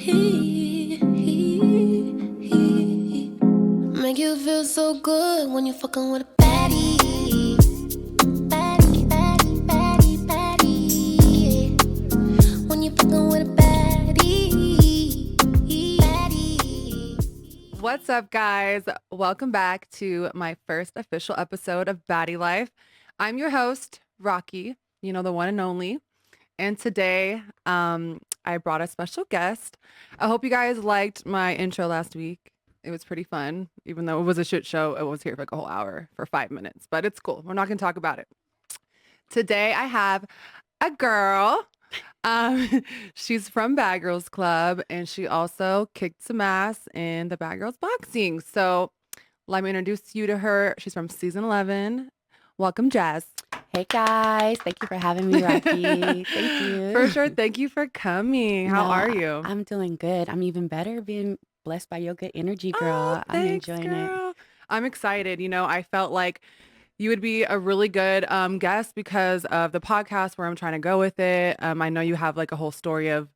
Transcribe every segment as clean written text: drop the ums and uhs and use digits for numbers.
Make you feel so good when you fucking with a baddie. Baddie, baddie, baddie, baddie. When you fucking with a baddie. Baddie. What's up, guys? Welcome back to my first official episode of Baddy Lyfe. I'm your host, Rocky, the one and only. And today, I brought a special guest. I hope you guys liked my intro last week. It was pretty fun. Even though it was a shit show, it was here for like a whole hour for 5 minutes. But it's cool. We're not going to talk about it. Today, I have a girl. She's from Bad Girls Club, and she also kicked some ass in the Bad Girls Boxing. So let me introduce you to her. She's from season 11. Welcome, Jazz. Hey guys, thank you for having me, Rocky. Thank you. For sure. Thank you for coming. How are you? I'm doing good. I'm even better being blessed by your good energy, girl. Oh, thanks, I'm enjoying it. I'm excited. I felt like you would be a really good guest because of the podcast, where I'm trying to go with it. I know you have like a whole story of,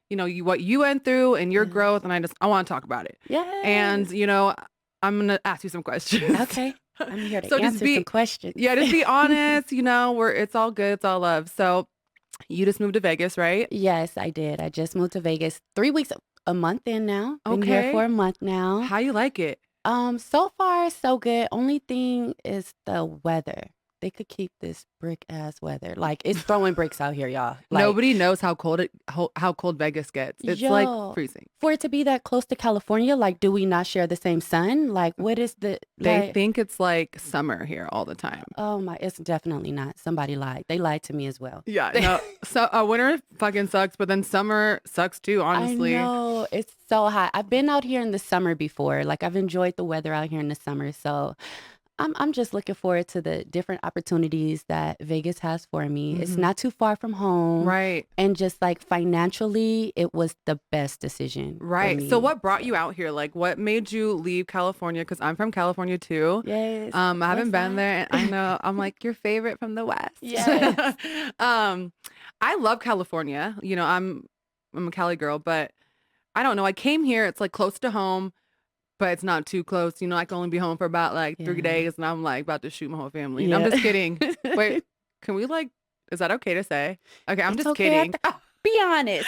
what you went through and your growth, and I want to talk about it. Yeah. And, I'm going to ask you some questions. Okay. I'm here to answer some questions. Yeah, just be honest. It's all good. It's all love. So you just moved to Vegas, right? Yes, I did. I just moved to Vegas 3 weeks, a month in now. Been Okay. here for a month now. How you like it? So far, so good. Only thing is the weather. They could keep this brick ass weather. Like, it's throwing bricks out here, y'all. Like, Nobody knows how cold how cold Vegas gets. It's like freezing. For it to be that close to California, like, do we not share the same sun? Like, what is the... They think it's like summer here all the time. Oh my, it's definitely not. Somebody lied. They lied to me as well. Yeah, no. So winter fucking sucks, but then summer sucks too, honestly. I know. It's so hot. I've been out here in the summer before. Like, I've enjoyed the weather out here in the summer. So I'm just looking forward to the different opportunities that Vegas has for me. Mm-hmm. It's not too far from home. Right. And just like financially, it was the best decision. Right. For me. So what brought you out here? Like, what made you leave California? Because I'm from California too. Yes. I haven't been West there, and I know I'm like your favorite from the West. Yes. I love California. I'm a Cali girl, but I don't know. I came here. It's like close to home, but it's not too close. I can only be home for about like 3 days, and I'm like about to shoot my whole family. Yeah. I'm just kidding. Wait, can we is that okay to say? Okay, I'm It's just okay. kidding. Be honest.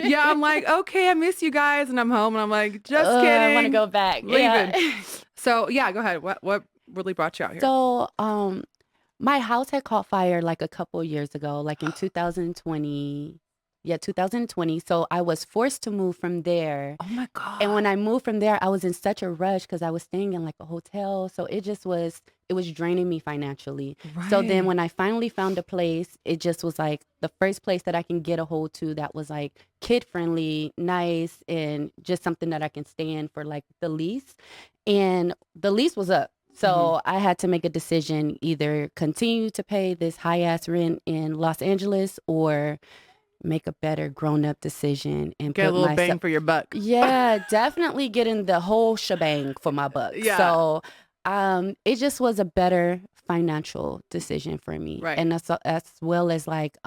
Yeah, I'm like, okay, I miss you guys, and I'm home, and I'm like, just kidding. I want to go back. Leaving. Yeah. So yeah, go ahead. What really brought you out here? So, my house had caught fire like a couple years ago, like in 2020. Yeah, 2020. So I was forced to move from there. Oh my God. And when I moved from there, I was in such a rush because I was staying in like a hotel. So it was draining me financially. Right. So then when I finally found a place, it just was like the first place that I can get a hold to that was like kid friendly, nice, and just something that I can stay in for like the lease. And the lease was up. So I had to make a decision, either continue to pay this high ass rent in Los Angeles or make a better grown-up decision and Get put a little myself, bang for your buck. Yeah, definitely getting the whole shebang for my buck. Yeah. So it just was a better financial decision for me. Right. And as well as like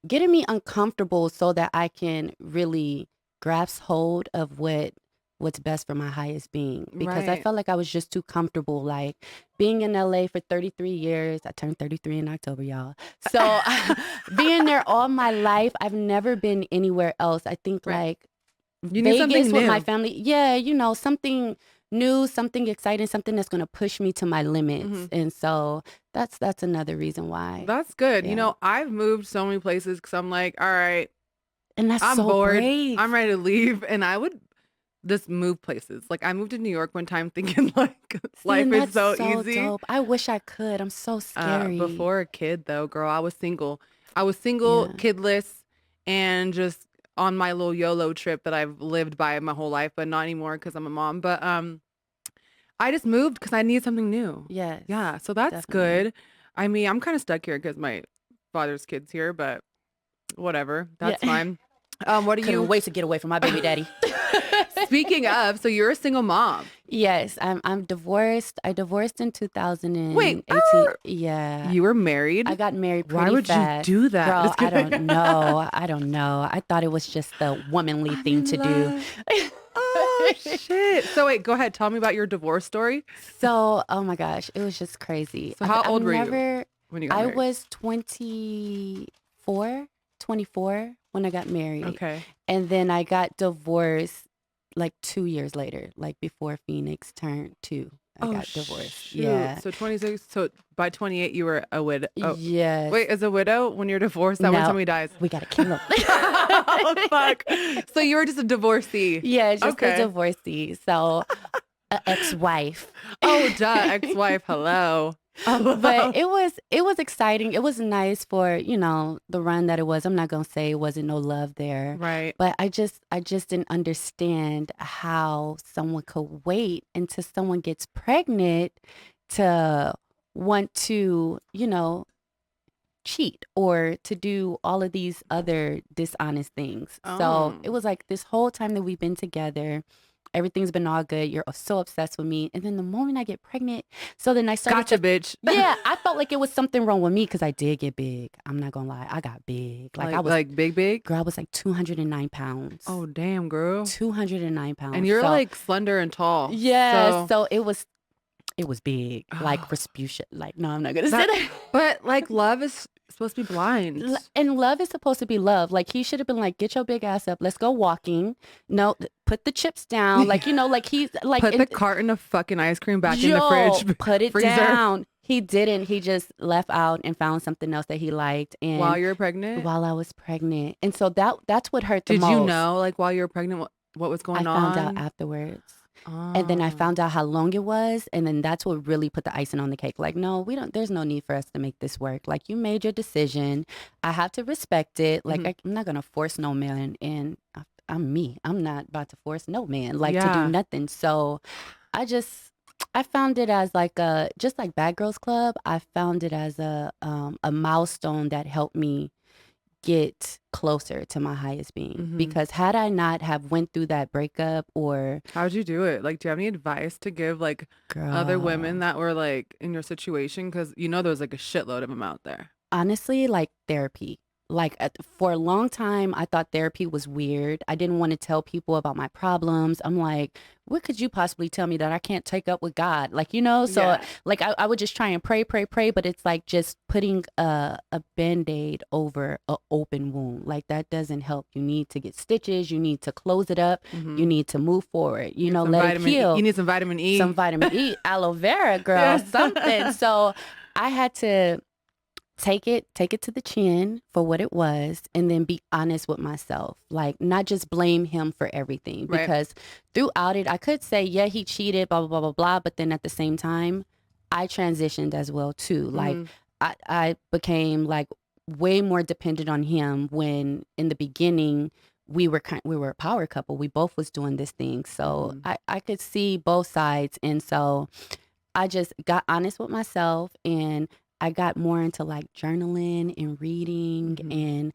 getting me uncomfortable so that I can really grasp hold of what's best for my highest being, because I Right. felt like I was just too comfortable, like being in LA for 33 years. I turned 33 in October, y'all. So being there all my life, I've never been anywhere else. I think Right. like You need something Vegas with new. my family. Yeah, something new, something exciting, something that's going to push me to my limits. Mhm. And so that's another reason why. That's good. Yeah. I've moved so many places because I'm like, all right, And that's I'm so bored. brave. I'm ready to leave. And I would just move places. Like, I moved to New York one time thinking like See, life and is that's so easy. dope. I wish I could. I'm so scary. Before a kid though, girl, I was single. Kidless, and just on my little YOLO trip that I've lived by my whole life, but not anymore because I'm a mom. But I just moved because I needed something new. Yes. Yeah, so that's Definitely. good. I mean, I'm kind of stuck here because my father's kid's here, but whatever, that's Yeah. fine. What do Couldn't you? wait to get away from my baby daddy. Speaking of, so you're a single mom. Yes, I'm divorced. I divorced in 2018. Wait, Yeah. You were married? I got married pretty Why would fast. you do that? Girl, Just I kidding. don't know. I don't know. I thought it was just the womanly thing to do. Oh, shit. So wait, go ahead. Tell me about your divorce story. So, oh my gosh, it was just crazy. So how old were you when you got I married? was 24 when I got married. Okay. And then I got divorced like 2 years later, like before Phoenix turned 2. I got divorced. Shoot. Yeah. So 26. So by 28, you were a widow. Oh. Yes. Wait, as a widow when you're divorced, that when No. somebody dies. We got to kill him. Oh, fuck. So you were just a divorcee. Yeah, just Okay. a divorcee. So, an ex-wife. Oh, duh. Ex-wife. Hello. But it was exciting. It was nice for, the run that it was. I'm not going to say it wasn't no love there. Right. But I just didn't understand how someone could wait until someone gets pregnant to want to, cheat or to do all of these other dishonest things. Oh. So it was like this whole time that we've been together, everything's been all good. You're so obsessed with me. And then the moment I get pregnant, so then I started Gotcha, bitch. Yeah, I felt like it was something wrong with me because I did get big. I'm not going to lie. I got big. Like, I was like big? Girl, I was like 209 pounds. Oh, damn, girl. 209 pounds. And you're So- like slender and tall. Yeah, So, so it was big. Like Respucia. Like, no, I'm not going to say That- that. but like love is supposed to be blind. And love is supposed to be love. Like, he should have been like, get your big ass up. Let's go walking. No, put the chips down. Like, like he's like. Put the carton of fucking ice cream back in the fridge. Put it freezer. down. He didn't. He just left out and found something else that he liked. And While you were pregnant? while I was pregnant. And so that's what hurt the Did most. you know, like, while you were pregnant, what was going on? I found out afterwards. And then I found out how long it was. And then that's what really put the icing on the cake. Like, no, there's no need for us to make this work. Like, you made your decision. I have to respect it. Like, I'm not going to force no man. And I'm me. I'm not about to force no man, like, to do nothing. So I found it as like just like Bad Girls Club. I found it as a milestone that helped me get closer to my highest being. Because had I not have went through that breakup or how'd you do it? Like, do you have any advice to give like other women that were like in your situation? Because there was like a shitload of them out there. Honestly, like therapy. Like for a long time, I thought therapy was weird. I didn't want to tell people about my problems. I'm like, what could you possibly tell me that I can't take up with God? Like, so like I would just try and pray. But it's like just putting a Band-Aid over an open wound. Like, that doesn't help. You need to get stitches. You need to close it up. You need to move forward. Let it heal. You need some vitamin E. Some vitamin E, aloe vera, girl, something. So I had to take it to the chin for what it was, and then be honest with myself. Like, not just blame him for everything, because throughout it, I could say, yeah, he cheated, blah, blah, blah, blah, blah. But then at the same time, I transitioned as well, too. Like, I became like way more dependent on him when in the beginning, we were a power couple. We both was doing this thing. So I could see both sides. And so I just got honest with myself, and I got more into like journaling and reading and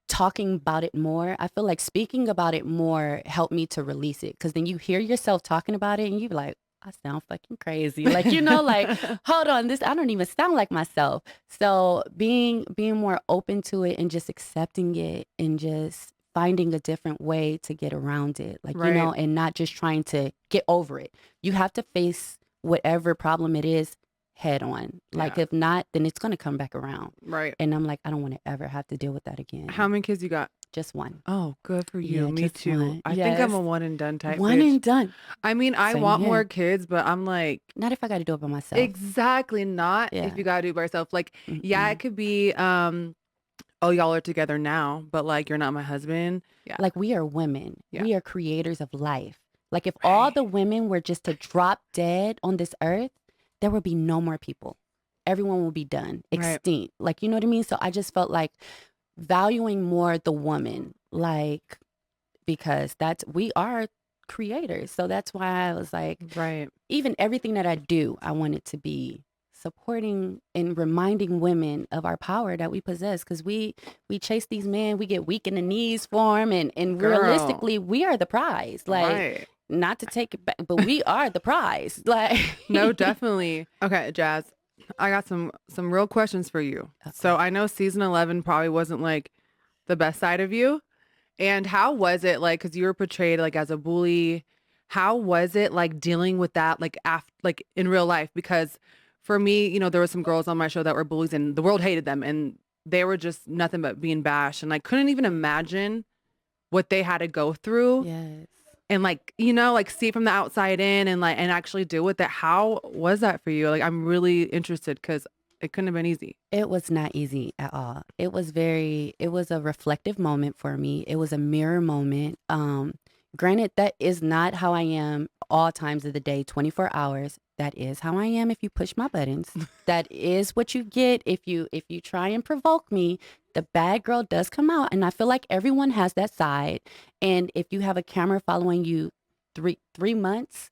talking about it more. I feel like speaking about it more helped me to release it, because then you hear yourself talking about it and you're like, I sound fucking crazy. Like, like, hold on, I don't even sound like myself. So being more open to it and just accepting it and just finding a different way to get around it. Like, and not just trying to get over it. You have to face whatever problem it is head on. Like, if not, then it's going to come back around. Right. And I'm like, I don't want to ever have to deal with that again. How many kids you got? Just one. Oh, good for you. Yeah, Me just too. one. I think I'm a one and done type. One bitch. and done. I mean, I Same want here. more kids, but I'm like, Not if I got to do it by myself. exactly not if you gotta do it by yourself. Like, yeah, it could be, oh, y'all are together now, but like, you're not my husband. Yeah. Like, we are women. Yeah. We are creators of life. Like, if all the women were just to drop dead on this earth, there would be no more people. Everyone will be done, extinct. Like, you know what I mean? So I just felt like valuing more the woman, like, because we are creators. So that's why I was like, even everything that I do, I want it to be supporting and reminding women of our power that we possess, because we chase these men, we get weak in the knees for them, and Girl. realistically, we are the prize. Like, not to take it back, but we are the prize. Like, No, definitely. Okay, Jazz, I got some real questions for you. Okay. So I know season 11 probably wasn't like the best side of you. And how was it like, because you were portrayed like as a bully, how was it like dealing with that like like in real life? Because for me, you know, there were some girls on my show that were bullies and the world hated them and they were just nothing but being bashed. And I couldn't even imagine what they had to go through. yes. And like, you know, like see from the outside in and like, and actually deal with it. How was that for you? Like, I'm really interested because it couldn't have been easy. It was not easy at all. It was a reflective moment for me. It was a mirror moment. Granted, that is not how I am all times of the day, 24 hours. That is how I am if you push my buttons. That is what you get if you try and provoke me. The bad girl does come out, and I feel like everyone has that side. And if you have a camera following you 3 months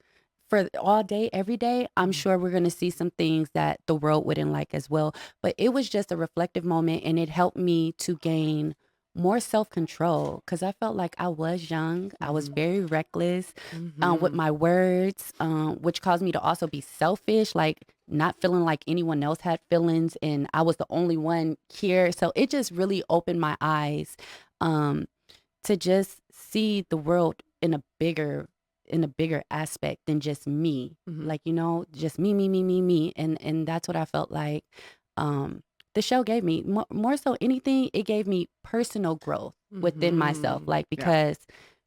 for all day, every day, I'm sure we're going to see some things that the world wouldn't like as well. But it was just a reflective moment, and it helped me to gain more self-control because I felt like I was young. I was very reckless with my words, which caused me to also be selfish, like not feeling like anyone else had feelings and I was the only one here. So it just really opened my eyes to just see the world in a bigger aspect than just me. Like, you know, just me. And that's what I felt like the show gave me. More so anything, it gave me personal growth within myself. Like, because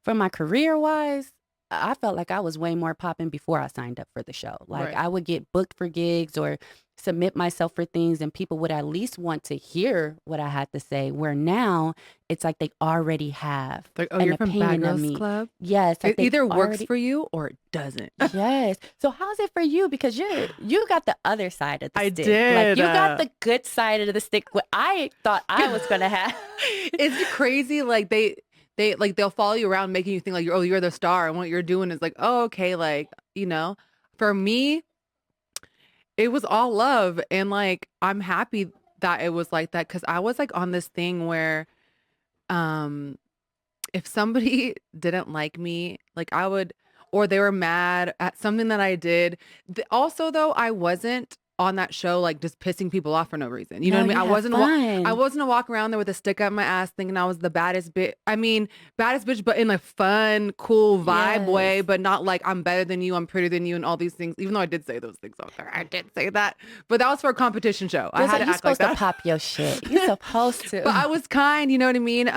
for my career wise, I felt like I was way more popping before I signed up for the show. Like, I would get booked for gigs or submit myself for things and people would at least want to hear what I had to say, where now it's like they already have Like, oh, an you're from Bad opinion of Girls me. Club? Yes. Like It either works already, for you or it doesn't. yes. So how's it for you? Because you got the other side of the I stick. did. Like, you got the good side of the stick. What I thought I was gonna have. It's crazy. Like they'll follow you around making you think like you're the star and what you're doing is like, oh, okay. Like, you know, for me, it was all love. And like, I'm happy that it was like that. Cause I was like on this thing where, if somebody didn't like me, like I would, or they were mad at something that I did. Also, though, I wasn't on that show like just pissing people off for no reason. You know what I mean? I wasn't a walk around there with a stick up my ass thinking I was the baddest bitch. I mean, baddest bitch, but in a fun, cool vibe way, but not like I'm better than you, I'm prettier than you, and all these things. Even though I did say those things out there, I did say that, but that was for a competition show. I had to act like that. You're supposed to pop your shit. You're supposed to. But I was kind. You know what I mean?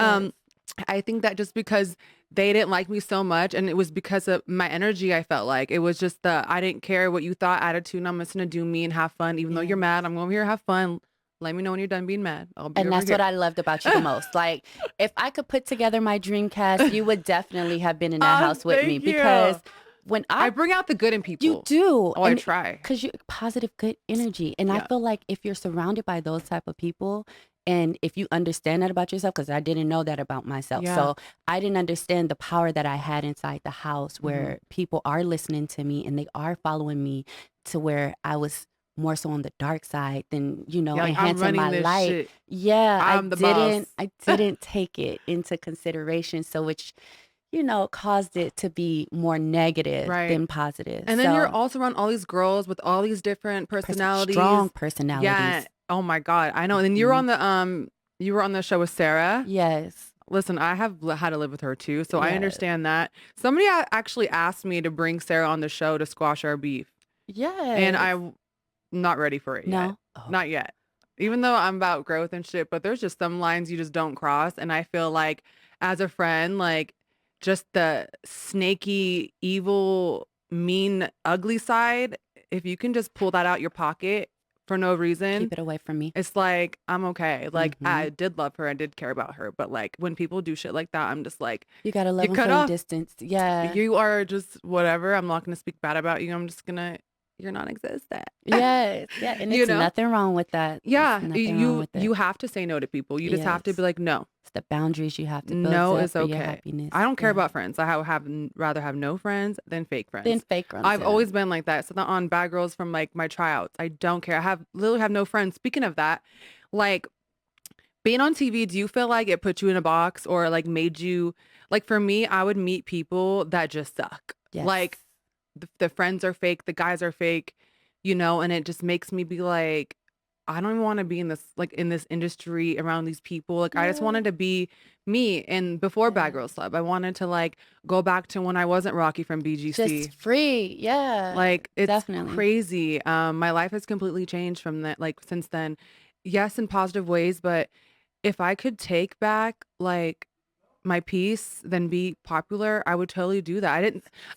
I think that just because they didn't like me so much and it was because of my energy, I felt like it was just I didn't care what you thought attitude. And I'm just going to do me and have fun. Even though you're mad, I'm over here to have fun. Let me know when you're done being mad. I'll be And over that's here. what I loved about you the most. Like, if I could put together my dream cast, you would definitely have been in that house with me. Thank you. Because when I bring out the good in people. You do. Oh, I try. Because you positive, good energy. And I feel like if you're surrounded by those type of people, and if you understand that about yourself, because I didn't know that about myself. Yeah. So I didn't understand the power that I had inside the house where people are listening to me and they are following me to where I was more so on the dark side than, you know, like, enhancing my light. Shit. Yeah, I'm the boss. I didn't take it into consideration. So which, you know, caused it to be more negative than positive. And then you're also around all these girls with all these different personalities. Strong personalities. Yeah. Oh my God. I know. And then you were on the show with Sarah. Yes. Listen, I have had to live with her too. So I understand that. Somebody actually asked me to bring Sarah on the show to squash our beef. Yeah. And I'm not ready for it yet. Not yet. Even though I'm about growth and shit, but there's just some lines you just don't cross. And I feel like as a friend, like just the snaky, evil, mean, ugly side, if you can just pull that out your pocket for no reason, keep it away from me. It's like, I'm okay. Like, I did love her. I did care about her. But like, when people do shit like that, I'm just like, you got to love them from a distance. Yeah. You are just whatever. I'm not going to speak bad about you. I'm just going to, you're non-existent. Yes. Yeah. And it's nothing wrong with that. Yeah. You have to say no to people. You just have to be like, no. It's the boundaries you have to build no, up it's for okay. your happiness. I don't care about friends. I rather have no friends than fake friends. I've always been like that. So on Bad Girls from like my tryouts, I don't care. I literally have no friends. Speaking of that, like being on TV, do you feel like it put you in a box or like made you, like for me, I would meet people that just suck. Yes. Like the friends are fake, the guys are fake, and it just makes me be like, I don't even want to be in this industry around these people. Like I just Yeah. wanted to be me. And before Bad Yeah. Girls Club, I wanted to like go back to when I wasn't Rocky from BGC. Just free. Yeah. Like it's Definitely. crazy. My life has completely changed from that, like since then. Yes, in positive ways, but if I could take back like my piece, then be popular, I would totally do that.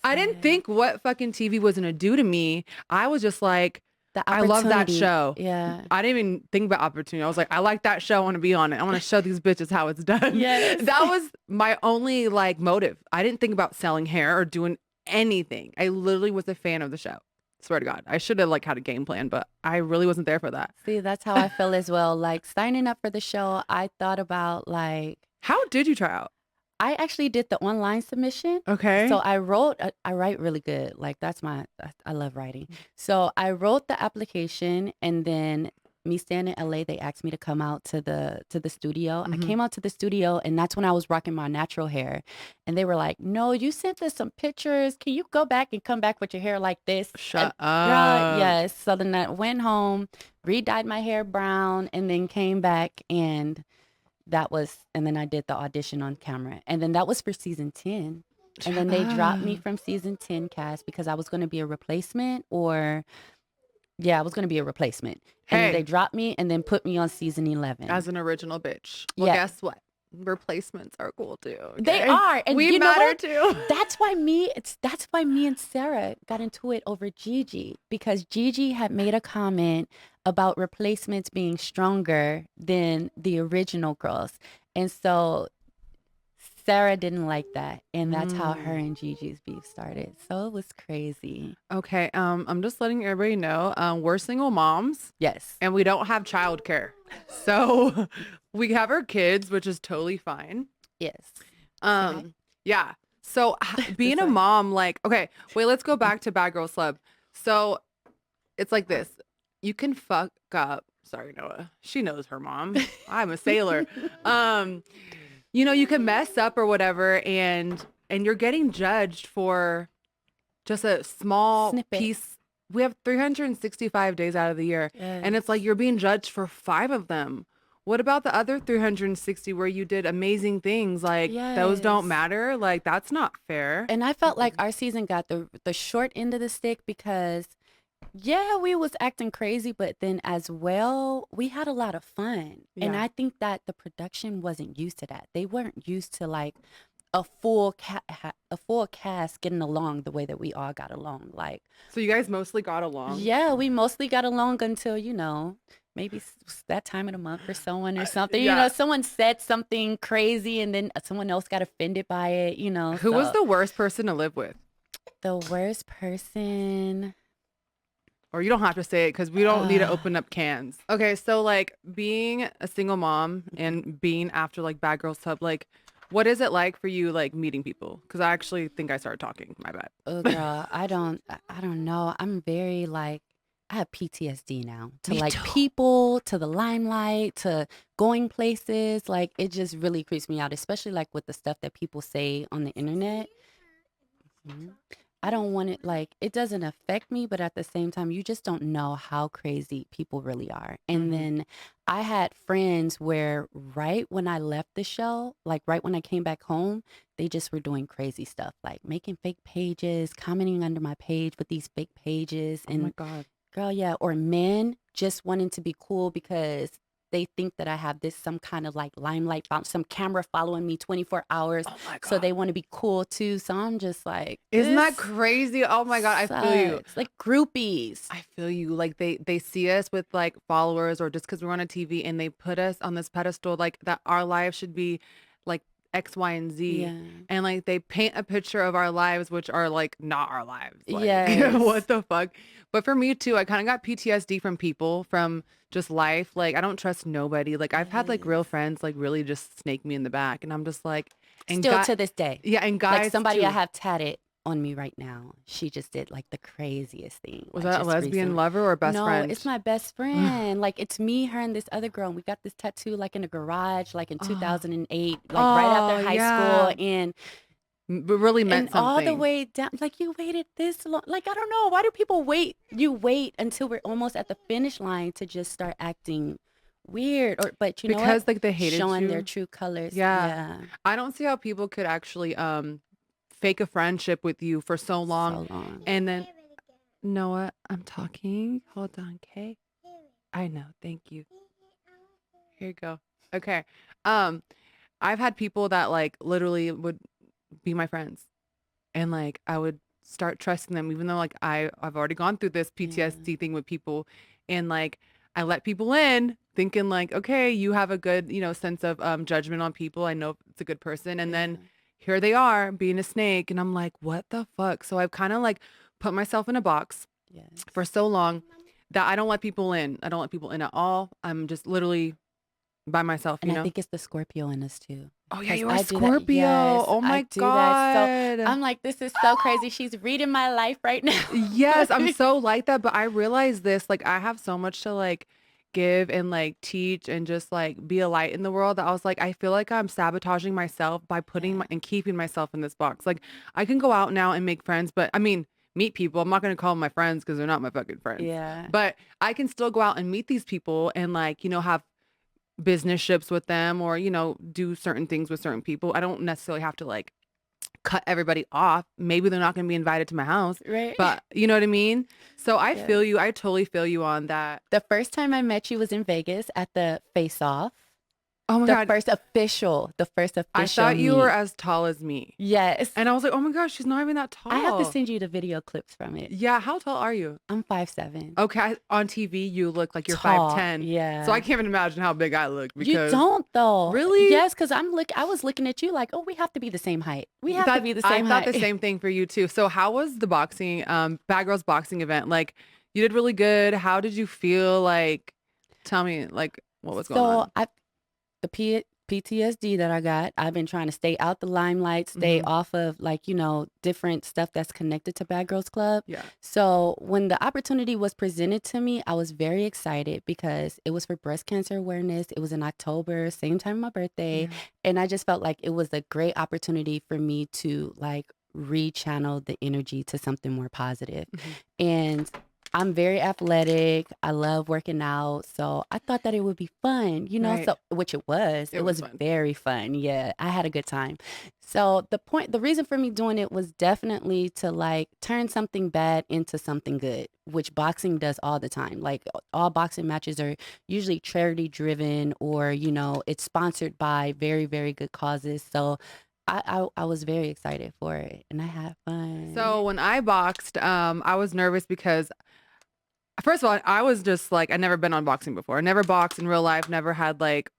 I didn't think what fucking TV was gonna do to me. I was just like, The I love that opportunity. show. Yeah. I didn't even think about opportunity. I was like, I like that show. I want to be on it. I want to show these bitches how it's done. Yes. That was my only like motive. I didn't think about selling hair or doing anything. I literally was a fan of the show. Swear to God. I should have like had a game plan, but I really wasn't there for that. See, that's how I feel as well. Like signing up for the show, I thought about like, How did you try out? I actually did the online submission. Okay. So I write really good. Like I love writing. So I wrote the application, and then me staying in LA, they asked me to come out to the studio. I came out to the studio, and that's when I was rocking my natural hair. And they were like, "No, you sent us some pictures. Can you go back and come back with your hair like this?" Shut Girl, up. yes. So then I went home, re-dyed my hair brown, and then came back, and then I did the audition on camera. And then that was for season 10. And then they dropped me from season 10 cast because I was going to be a replacement I was going to be a replacement. And then Hey. they dropped me and then put me on season 11. As an original bitch. Well, Yeah. guess what? Replacements are cool too. They okay? are. And we you know matter what? too. That's why me and Sarah got into it over Gigi, because Gigi had made a comment about replacements being stronger than the original girls. And so Sarah didn't like that. And that's how her and Gigi's beef started. So it was crazy. Okay. I'm just letting everybody know. We're single moms Yes. and we don't have childcare. So we have our kids, which is totally fine. Yes. Yeah. So being a mom, like, okay, wait, let's go back to Bad Girls Club. So it's like this. You can fuck up. Sorry, Noah. She knows her mom. I'm a sailor. You can mess up or whatever, and you're getting judged for just a small Snippet. piece. We have 365 days out of the year, and it's like you're being judged for 5 of them. What about the other 360 where you did amazing things? Like those don't Yes. matter. Like that's not fair. And I felt like our season got the short end of the stick because, yeah, we was acting crazy, but then as well, we had a lot of fun. And Yeah. I think that the production wasn't used to that. They weren't used to like a full cast getting along the way that we all got along. Like, So you guys mostly got along. yeah, we mostly got along until, maybe that time of the month for someone or something. yeah. Someone said something crazy and then someone else got offended by it, Who was so the worst person to live with? the worst person? Or you don't have to say it because we don't need to open up cans. Okay, so like being a single mom and being after like Bad Girls Club, like what is it like for you like meeting people? Because I actually think I started talking. My bad. Oh, girl, I don't know. I'm very like, I have PTSD now to Me like too. people, to the limelight, to going places. Like it just really creeps me out, especially like with the stuff that people say on the internet. Mhm. I don't want it, like, it doesn't affect me, but at the same time, you just don't know how crazy people really are. And then I had friends where right when I left the show, like right when I came back home, they just were doing crazy stuff, like making fake pages, commenting under my page with these fake pages. Oh And my God. girl, yeah, or men just wanting to be cool because they think that I have some kind of like limelight, some camera following me 24 hours. Oh my God. So they want to be cool too. So I'm just like, Isn't that this crazy? Oh my God. I feel you. sucks. Like groupies. I feel you. Like they see us with like followers or just because we're on a TV and they put us on this pedestal like that our lives should be like X, Y, and Z. Yeah. And like they paint a picture of our lives, which are like not our lives. Like, Yes. what the fuck? But for me too, I kind of got PTSD from people, from just life. Like I don't trust nobody. Like I've had like real friends like really just snake me in the back. And I'm just like, and Still to this day. yeah, and guys Like somebody too. I have tatted on me right now. She just did like the craziest thing. Was like, that a just lesbian recently. lover or best No, friend? it's my best friend. Like it's me, her, and this other girl. And we got this tattoo like in a garage, like in 2008, like right after high yeah. school. And really meant And all the something. way down, like you waited this long. Like, I don't know. Why do people wait? You wait until we're almost at the finish line to just start acting weird. But you know what? Because like they hated Showing their you. true colors. Yeah. Yeah. I don't see how people could actually fake a friendship with you for so long So long. and then Noah, I'm talking. Hold on, Kay. I know. Thank you. Here you go. Okay. Um, I've had people that like literally would be my friends and like I would start trusting them even though like I've already gone through this Yeah. PTSD thing with people and like I let people in thinking like, okay, you have a good, sense of judgment on people. I know it's a good person. And then Yeah. here they are being a snake and I'm like, what the fuck? So I've kind of like put myself in a box Yes. for so long that I don't let people in. I don't let people in at all. I'm just literally by myself, And I think it's the Scorpio in us too. Oh yeah, 'Cause you're a I do that. Scorpio. Yes, Oh I my do that. So God. I'm like, this is so crazy. She's reading my life right now. Yes, I'm so like that, but I realize this, like I have so much to like give and like teach and just like be a light in the world that I was like, I feel like I'm sabotaging myself by putting Yeah. my and keeping myself in this box. Like I can go out now and make friends, but I mean, meet people. I'm not going to call them my friends because they're not my fucking friends. Yeah. But I can still go out and meet these people and like, have business ships with them or, do certain things with certain people. I don't necessarily have to like cut everybody off. Maybe they're not going to be invited to my house, Right. but you know what I mean? So I Yes. feel you. I totally feel you on that. The first time I met you was in Vegas at the Face Off. Oh my The God. first official I thought you meet. were as tall as me. Yes. And I was like, oh my gosh, she's not even that tall. I have to send you the video clips from it. Yeah. How tall are you? I'm 5'7". Okay. On TV, you look like you're Tall, 5'10". yeah. So I can't even imagine how big I look because You don't though. Really? Yes, because I was looking at you like, oh, we have to be the same height. We have to be the same I height. thought the same thing for you too. So how was the boxing, Bad Girls boxing event? Like you did really good. How did you feel? Like, tell me like what was going on? So the PTSD that I got, I've been trying to stay out the limelight, stay off of like, different stuff that's connected to Bad Girls Club. Yeah. So when the opportunity was presented to me, I was very excited because it was for breast cancer awareness. It was in October, same time my birthday. Yeah. And I just felt like it was a great opportunity for me to like rechannel the energy to something more positive. And I'm very athletic. I love working out. So I thought that it would be fun, Right. so which it was. It was fun. very fun. Yeah, I had a good time. So the reason for me doing it was definitely to like turn something bad into something good, which boxing does all the time. Like all boxing matches are usually charity driven or, it's sponsored by very, very good causes. So I was very excited for it and I had fun. So when I boxed, I was nervous because first of all, I was just like, I'd never been on boxing before. I never boxed in real life, never had like,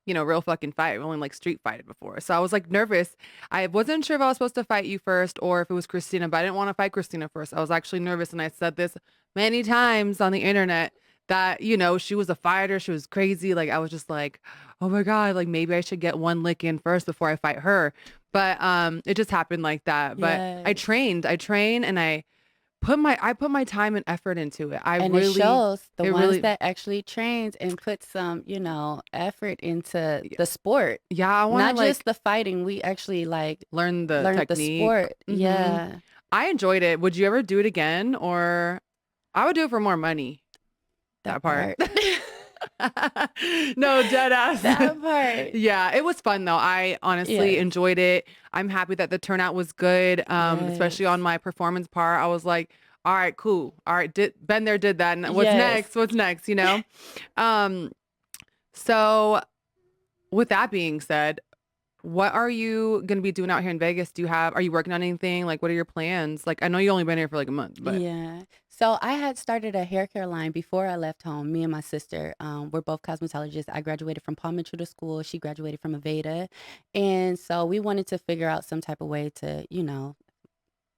real fucking fight. I've only like street fighted before. So I was like nervous. I wasn't sure if I was supposed to fight you first or if it was Christina, but I didn't want to fight Christina first. I was actually nervous. And I said this many times on the internet that, she was a fighter. She was crazy. Like I was just like, oh my God, like maybe I should get one lick in first before I fight her. But it just happened like that. But I trained and I put my time and effort into it. It shows the ones that actually trains and put some, effort into the sport. Yeah, I want not to like just the fighting. We actually like learn the the technique. sport. Yeah, I enjoyed it. Would you ever do it again, or I would do it for more money? That part. No, dead ass. That part. Yeah, it was fun though. I honestly enjoyed it. I'm happy that the turnout was good, especially on my performance part. I was like, all right, cool. All right, been there, did that. And what's next? What's next? So with that being said, what are you going to be doing out here in Vegas? Are you working on anything? Like, what are your plans? Like, I know you only been here for like a month, but yeah. So I had started a hair care line before I left home. Me and my sister, we're both cosmetologists. I graduated from Paul Mitchell School. She graduated from Aveda. And so we wanted to figure out some type of way to,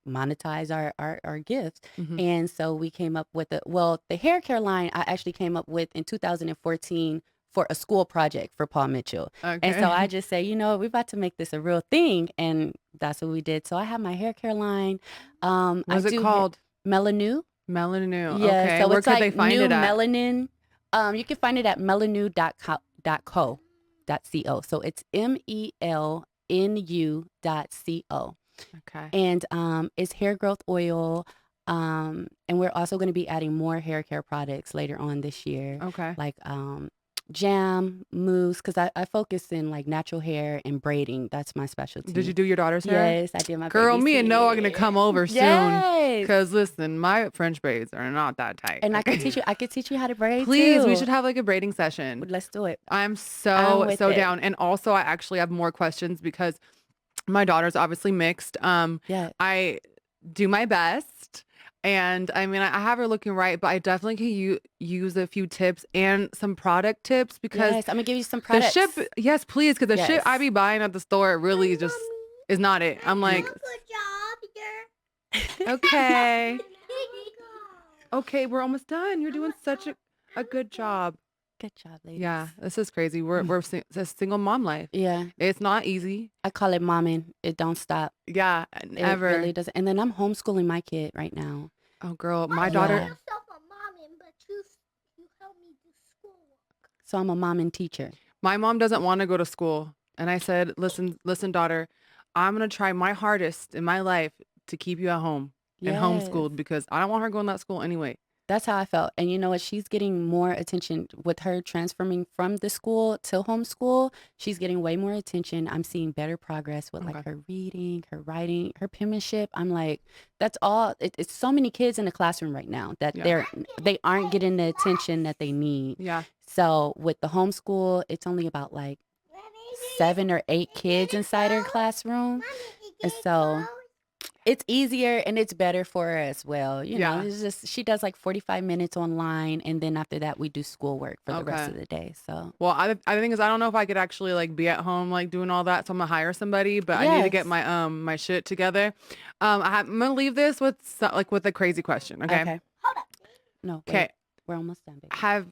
monetize our gifts. And so we came up with the hair care line I actually came up with in 2014 for a school project for Paul Mitchell. Okay. And so I just say, we're about to make this a real thing. And that's what we did. So I have my hair care line. What's it called? Melanew. Melanew. Yeah. Okay. So where it's could like they find new it at? melanin. You can find it at melanew.co. So it's nu.co. Okay. And it's hair growth oil. And we're also going to be adding more hair care products later on this year. Okay. Like jam, mousse, because I focus in like natural hair and braiding. That's my specialty. Did you do your daughter's hair? Yes, I did my Girl, baby's me and Noah are hair. going to come over soon. Yes. Because listen, my French braids are not that tight. And I could teach you how to braid Please, too. we should have like a braiding session. Let's do it. I'm so with it. down. And also I actually have more questions because my daughter's obviously mixed. Yeah. I do my best. And I mean, I have her looking right, but I definitely can use a few tips and some product tips because Yes, I'm gonna give you some products. the ship, yes, please, because the shit Yes. I be buying at the store really just is not it. I'm like, Good job, okay, okay, we're almost done. You're doing such a good job. Good job, ladies. Yeah, this is crazy. We're it's a single mom life. Yeah. It's not easy. I call it momming. It don't stop. Yeah, It never. really doesn't. And then I'm homeschooling my kid right now. Oh, girl, my Yeah. daughter. yourself a momming, but you help me do schoolwork. So I'm a mom and teacher. My mom doesn't want to go to school, and I said, "Listen, daughter, I'm gonna try my hardest in my life to keep you at home and Yes. homeschooled because I don't want her going to that school anyway." That's how I felt. And you know what? She's getting more attention with her transferring from the school to homeschool. She's getting way more attention. I'm seeing better progress with like Okay. her reading, her writing, her penmanship. I'm like, that's all. It's so many kids in the classroom right now that Yeah. they aren't getting the attention that they need. Yeah. So with the homeschool, it's only about like 7 or 8 kids inside her classroom. And so it's easier and it's better for her as well. You know, Yeah. it's just, she does like 45 minutes online. And then after that, we do schoolwork for the rest Okay. of the day. So Well, I think is I don't know if I could actually like be at home like doing all that, so I'm gonna hire somebody. But I need to get Yes. my my shit together. I'm gonna leave this with with a crazy question. Okay. okay. No, wait, Okay. we're almost done, baby. Have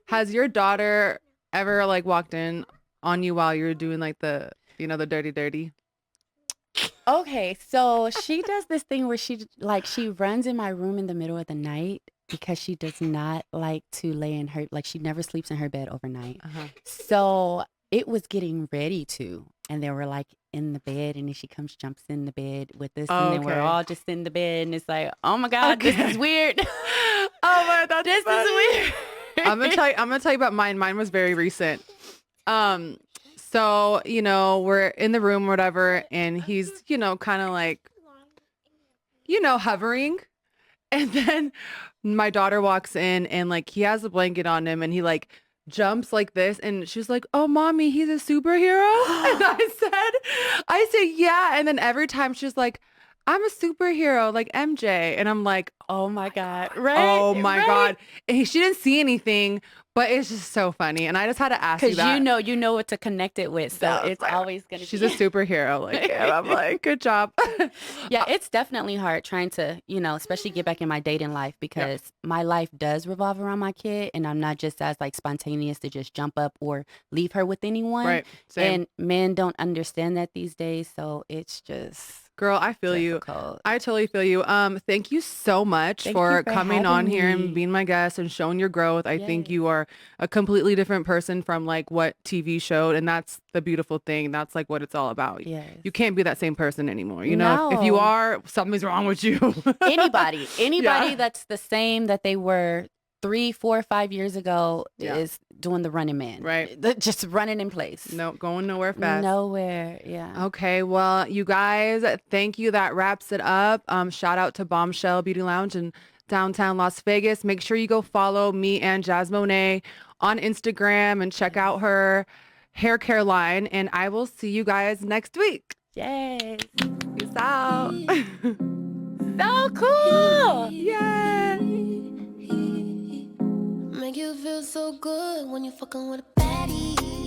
has your daughter ever like walked in on you while you're doing like the the dirty? Okay, so she does this thing where she runs in my room in the middle of the night because she does not like to lay in her, like she never sleeps in her bed overnight. Uh-huh. So it was getting ready to, and they were like in the bed, and then she jumps in the bed with us, and then we're Okay. all just in the bed, and it's like, oh my God, this Okay. is weird. Oh my, that's This funny. is weird. I'm gonna tell you about mine. Mine was very recent. So, we're in the room or whatever, and he's, kind of like, hovering. And then my daughter walks in and like he has a blanket on him and he like jumps like this and she's like, "Oh, mommy, he's a superhero?" And I said, "Yeah." And then every time she's like, "I'm a superhero like MJ." And I'm like, Oh my God. Right? "Oh my Right? God." And she didn't see anything, but it's just so funny. And I just had to ask you Because that. you know what to connect it with. So Yeah, it's like, always going to be. She's a superhero. Like, and I'm like, good job. Yeah, it's definitely hard trying to, especially get back in my dating life because my life does revolve around my kid and I'm not just as like spontaneous to just jump up or leave her with anyone. Right. Same. And men don't understand that these days. So it's just Girl, I feel you. difficult. I totally feel you. Thank you so much Thank for you for coming having on here me. and being my guest and showing your growth. I think Yes. you are a completely different person from like what TV showed. And that's the beautiful thing. That's like what it's all about. Yes. You can't be that same person anymore. You know, if you No. are, something's wrong with you. Anybody Yeah. that's the same that they were 3, 4, 5 years ago Yeah. is doing the running man. Right. Just running in place. No, going nowhere fast. Nowhere. Yeah. Okay, well, you guys, thank you. That wraps it up. Shout out to Bombshell Beauty Lounge in downtown Las Vegas. Make sure you go follow me and Jazmone on Instagram and check out her hair care line. And I will see you guys next week. Yes. Peace out. So cool. Yay. Make you feel so good when you fucking with a baddie.